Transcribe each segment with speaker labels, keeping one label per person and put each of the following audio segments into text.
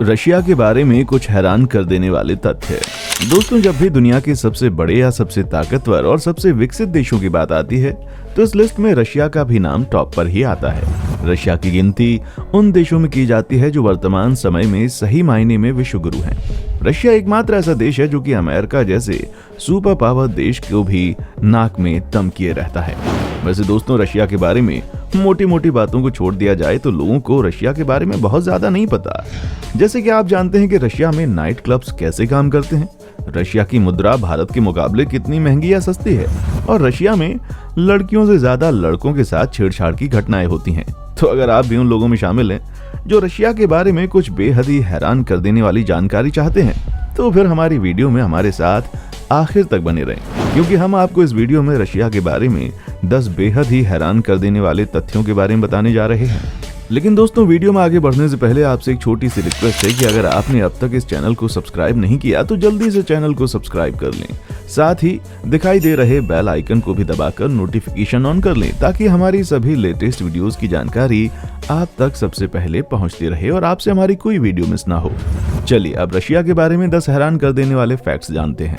Speaker 1: Russia के बारे में कुछ हैरान कर देने वाले तथ्य। दोस्तों, जब भी दुनिया के सबसे बड़े या सबसे ताकतवर और सबसे विकसित देशों की बात आती है तो इस लिस्ट में रशिया का भी नाम टॉप पर ही आता है। रशिया की गिनती उन देशों में की जाती है जो वर्तमान समय में सही मायने में विश्व गुरु हैं। रशिया एकमात्र ऐसा देश है जो कि अमेरिका जैसे सुपर पावर देश को भी नाक में दम किए रहता है। वैसे दोस्तों, रशिया के बारे में मोटी मोटी बातों को छोड़ दिया जाए तो लोगों को रशिया के बारे में बहुत ज्यादा नहीं पता। जैसे कि आप जानते हैं कि रशिया में नाइट क्लब्स कैसे काम करते हैं, रशिया की मुद्रा भारत के मुकाबले कितनी महंगी या सस्ती है, और रशिया में लड़कियों से ज्यादा लड़कों के साथ छेड़छाड़ की घटनाएं होती हैं। तो अगर आप भी उन लोगों में शामिल हैं जो रशिया के बारे में कुछ बेहद ही हैरान कर देने वाली जानकारी चाहते हैं, तो फिर हमारी वीडियो में हमारे साथ आखिर तक बने रहें, क्योंकि हम आपको इस वीडियो में रशिया के बारे में 10 बेहद ही हैरान कर देने वाले तथ्यों के बारे में बताने जा रहे हैं। लेकिन दोस्तों, वीडियो में आगे बढ़ने से पहले आपसे एक छोटी सी रिक्वेस्ट है कि अगर आपने अब तक इस चैनल को सब्सक्राइब नहीं किया तो जल्दी से चैनल को सब्सक्राइब कर लें। साथ ही दिखाई दे रहे बेल आइकन को भी दबाकर नोटिफिकेशन ऑन कर लें, ताकि हमारी सभी लेटेस्ट वीडियोस की जानकारी आप तक सबसे पहले पहुंचती रहे और आपसे हमारी कोई वीडियो मिस ना हो। चलिए अब रशिया के बारे में 10 हैरान कर देने वाले फैक्ट्स जानते हैं।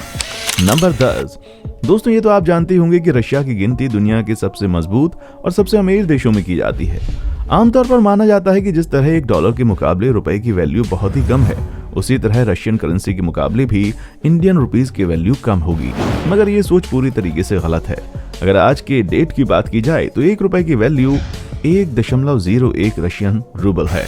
Speaker 1: नंबर 10। दोस्तों, ये तो आप जानते होंगे कि रशिया की गिनती दुनिया के सबसे मजबूत और सबसे अमीर देशों में की जाती है। आमतौर पर माना जाता है कि जिस तरह $1 के मुकाबले रुपए की वैल्यू बहुत ही कम है, उसी तरह रशियन करेंसी के मुकाबले भी इंडियन रुपीस की वैल्यू कम होगी। मगर ये सोच पूरी तरीके से गलत है। अगर आज के डेट की बात की जाए तो ₹1 की वैल्यू 1.01 रशियन रूबल है।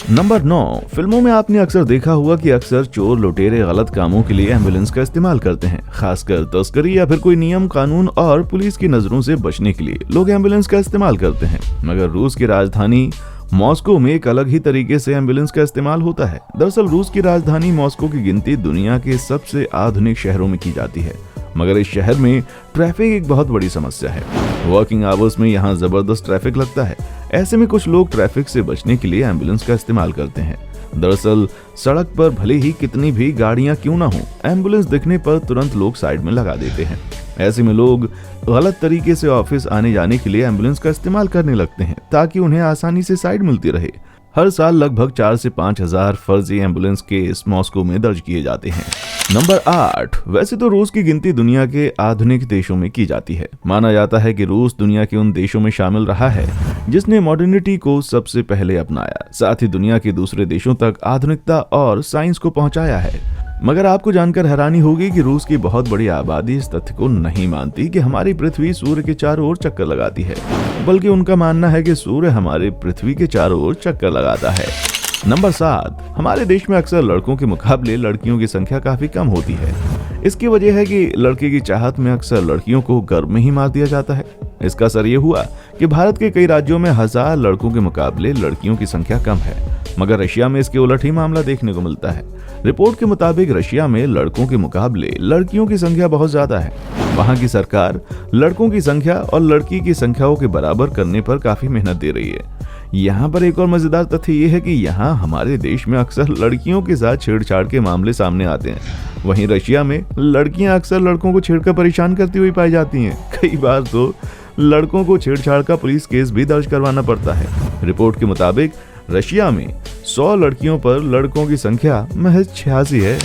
Speaker 1: नंबर 9। फिल्मों में आपने अक्सर देखा हुआ कि अक्सर चोर लुटेरे गलत कामों के लिए एम्बुलेंस का इस्तेमाल करते हैं, खासकर तस्करी या फिर कोई नियम कानून और पुलिस की नजरों से बचने के लिए लोग एम्बुलेंस का इस्तेमाल करते हैं। मगर रूस की राजधानी मॉस्को में एक अलग ही तरीके से एम्बुलेंस का इस्तेमाल होता है। दरअसल रूस की राजधानी मॉस्को की गिनती दुनिया के सबसे आधुनिक शहरों में की जाती है, मगर इस शहर में ट्रैफिक एक बहुत बड़ी समस्या है। वर्किंग आवर्स में यहाँ जबरदस्त ट्रैफिक लगता है। ऐसे में कुछ लोग ट्रैफिक से बचने के लिए एम्बुलेंस का इस्तेमाल करते हैं। दरअसल सड़क पर भले ही कितनी भी गाड़ियां क्यों ना हो, एम्बुलेंस दिखने पर तुरंत लोग साइड में लगा देते हैं। ऐसे में लोग गलत तरीके से ऑफिस आने जाने के लिए एम्बुलेंस का इस्तेमाल करने लगते हैं, ताकि उन्हें आसानी से साइड मिलती रहे। हर साल लगभग 4 से 5 हजार फर्जी एम्बुलेंस केस मॉस्को में दर्ज किए जाते हैं। नंबर 8। वैसे तो रूस की गिनती दुनिया के आधुनिक देशों में की जाती है। माना जाता है कि रूस दुनिया के उन देशों में शामिल रहा है जिसने मॉडर्निटी को सबसे पहले अपनाया, साथ ही दुनिया के दूसरे देशों तक आधुनिकता और साइंस को पहुंचाया है। मगर आपको जानकर हैरानी होगी कि रूस की बहुत बड़ी आबादी इस तथ्य को नहीं मानती कि हमारी पृथ्वी सूर्य के चारों ओर चक्कर लगाती है, बल्कि उनका मानना है कि सूर्य हमारे पृथ्वी के चारों ओर चक्कर लगाता है। नंबर 7। हमारे देश में अक्सर लड़कों के मुकाबले लड़कियों की संख्या काफी कम होती है। इसकी वजह है कि लड़के की चाहत में अक्सर लड़कियों को गर्भ में ही मार दिया जाता है। इसका असर ये हुआ कि भारत के कई राज्यों में 1000 लड़कों के मुकाबले लड़कियों की संख्या कम है, मगर रशिया में इसके उलट ही मामला देखने को मिलता है। रिपोर्ट के मुताबिक रशिया में लड़कों के मुकाबले लड़कियों की संख्या बहुत ज्यादा है। वहां की सरकार लड़कों की संख्या और लड़की की संख्याओं के बराबर करने पर काफी मेहनत दे रही है। यहाँ पर एक और मजेदार तथ्य ये है कि यहाँ हमारे देश में अक्सर लड़कियों के साथ छेड़छाड़ के मामले सामने आते हैं, वहीं रशिया में लड़कियां अक्सर लड़कों को छेड़कर परेशान करती हुई पाई जाती हैं। कई बार तो लड़कों को छेड़छाड़ का पुलिस केस भी दर्ज करवाना पड़ता है। रिपोर्ट के मुताबिक रशिया में 100 लड़कियों पर लड़कों की संख्या महज 86 है।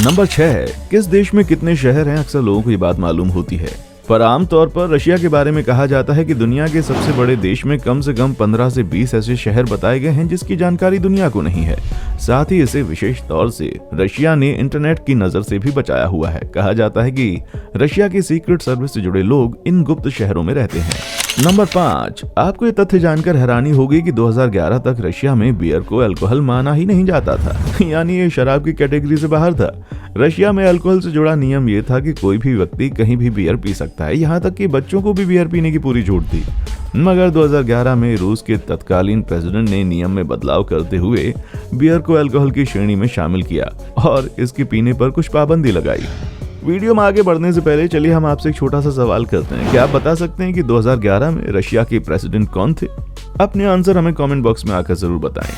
Speaker 1: नंबर 6। किस देश में कितने शहर हैं, अक्सर लोगों को ये बात मालूम होती है, पर आमतौर पर रशिया के बारे में कहा जाता है कि दुनिया के सबसे बड़े देश में कम से कम 15 से 20 ऐसे शहर बताए गए हैं जिसकी जानकारी दुनिया को नहीं है। साथ ही इसे विशेष तौर से रशिया ने इंटरनेट की नजर से भी बचाया हुआ है। कहा जाता है कि रशिया की सीक्रेट सर्विस से जुड़े लोग इन गुप्त शहरों में रहते हैं। नंबर 5। आपको ये तथ्य जानकर हैरानी होगी कि 2011 तक रशिया में बियर को अल्कोहल माना ही नहीं जाता था, यानी ये शराब की कैटेगरी से बाहर था। रशिया में अल्कोहल से जुड़ा नियम ये था कि कोई भी व्यक्ति कहीं भी बियर पी सकता है, यहाँ तक कि बच्चों को भी बियर पीने की पूरी छूट थी। मगर 2011 में रूस के तत्कालीन प्रेसिडेंट ने नियम में बदलाव करते हुए बियर को अल्कोहल की श्रेणी में शामिल किया और इसके पीने पर कुछ पाबंदी लगाई। वीडियो में आगे बढ़ने से पहले चलिए हम आपसे एक छोटा सा सवाल करते हैं। क्या आप बता सकते हैं कि 2011 में रशिया के प्रेसिडेंट कौन थे? अपने आंसर हमें कमेंट बॉक्स में आकर जरूर बताएं।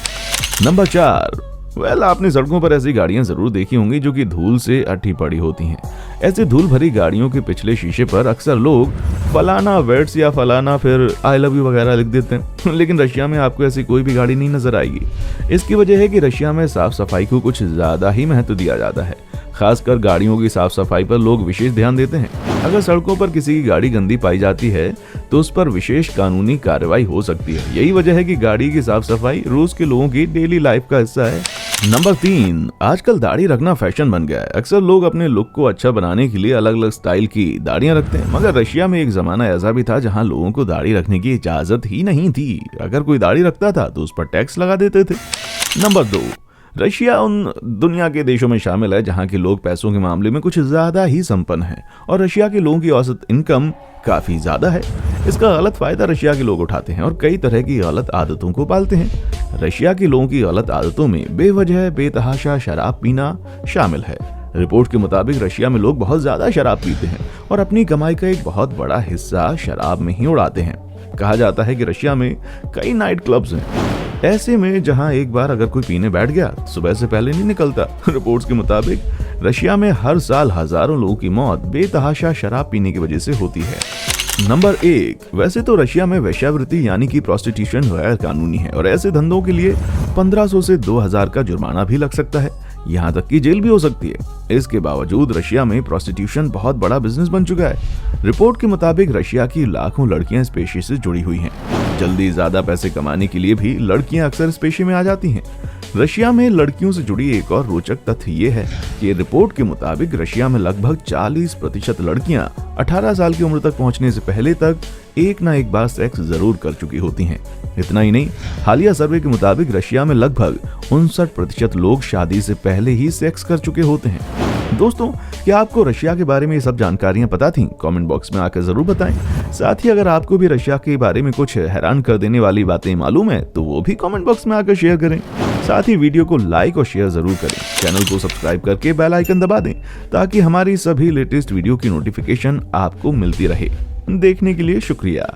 Speaker 1: नंबर 4। आपने सड़कों पर ऐसी गाड़ियां जरूर देखी होंगी जो कि धूल से अटी पड़ी होती हैं। ऐसे धूल भरी गाड़ियों के पिछले शीशे पर अक्सर लोग फलाना वेट्स या फलाना फिर आई लव यू वगैरह लिख देते हैं। लेकिन रशिया में आपको ऐसी कोई भी गाड़ी नहीं नजर आएगी। इसकी वजह है कि रशिया में साफ सफाई को कुछ ज्यादा ही महत्व दिया जाता है। खासकर गाड़ियों की साफ सफाई पर लोग विशेष ध्यान देते हैं। अगर सड़कों पर किसी की गाड़ी गंदी पाई जाती है तो उस पर विशेष कानूनी कार्रवाई हो सकती है। यही वजह है कि गाड़ी की साफ सफाई रूस के लोगों की डेली लाइफ का हिस्सा है। नंबर 3, आजकल दाढ़ी रखना फैशन बन गया है। अक्सर लोग अपने लुक को अच्छा बनाने के लिए अलग अलग स्टाइल की दाढ़ियां रखते हैं, मगर रशिया में एक जमाना ऐसा भी था जहां लोगों को दाढ़ी रखने की इजाजत ही नहीं थी। अगर कोई दाढ़ी रखता था तो उस पर टैक्स लगा देते थे। नंबर 2, रशिया उन दुनिया के देशों में शामिल है जहां के लोग पैसों के मामले में कुछ ज्यादा ही संपन्न हैं और रशिया के लोगों की औसत इनकम काफी ज्यादा है। इसका गलत फायदा रशिया के लोग उठाते हैं और कई तरह की गलत आदतों को पालते हैं। रशिया के लोगों की गलत आदतों में बेवजह बेतहाशा शराब पीना शामिल है। रिपोर्ट के मुताबिक रशिया में लोग बहुत ज्यादा शराब पीते हैं और अपनी कमाई का एक बहुत बड़ा हिस्सा शराब में ही उड़ाते हैं। कहा जाता है कि रशिया में कई नाइट क्लब्स हैं, ऐसे में जहां एक बार अगर कोई पीने बैठ गया तो सुबह से पहले नहीं निकलता। रिपोर्ट्स के मुताबिक रशिया में हर साल हजारों लोगों की मौत बेतहाशा शराब पीने की वजह से होती है। नंबर 1, वैसे तो रशिया में वेश्यावृत्ति यानी कि प्रोस्टिट्यूशन गैर कानूनी है और ऐसे धंधों के लिए 1500 से 2000 का जुर्माना भी लग सकता है। यहाँ तक कि जेल भी हो सकती है। इसके बावजूद रशिया में प्रोस्टिट्यूशन बहुत बड़ा बिजनेस बन चुका है। रिपोर्ट के मुताबिक रशिया की लाखों लड़कियां इस पेशे से जुड़ी हुई हैं। जल्दी ज्यादा पैसे कमाने के लिए भी लड़कियां अक्सर इस पेशे में आ जाती हैं। रशिया में लड़कियों से जुड़ी एक और रोचक तथ्य ये है कि रिपोर्ट के मुताबिक रशिया में लगभग 40% लड़कियां 18 साल की उम्र तक पहुंचने से पहले तक एक ना एक बार सेक्स जरूर कर चुकी होती हैं। इतना ही नहीं, हालिया सर्वे के मुताबिक रशिया में लगभग 59% लोग शादी से पहले ही सेक्स कर चुके होते हैं। दोस्तों, क्या आपको रशिया के बारे में ये सब जानकारियां पता थीं? कमेंट बॉक्स में आकर जरूर बताएं। साथ ही अगर आपको भी रशिया के बारे में कुछ हैरान कर देने वाली बातें मालूम है तो वो भी कमेंट बॉक्स में आकर शेयर करें। साथ ही वीडियो को लाइक और शेयर जरूर करें। चैनल को सब्सक्राइब करके बेल आइकन दबा दें ताकि हमारी सभी लेटेस्ट वीडियो की नोटिफिकेशन आपको मिलती रहे। देखने के लिए शुक्रिया।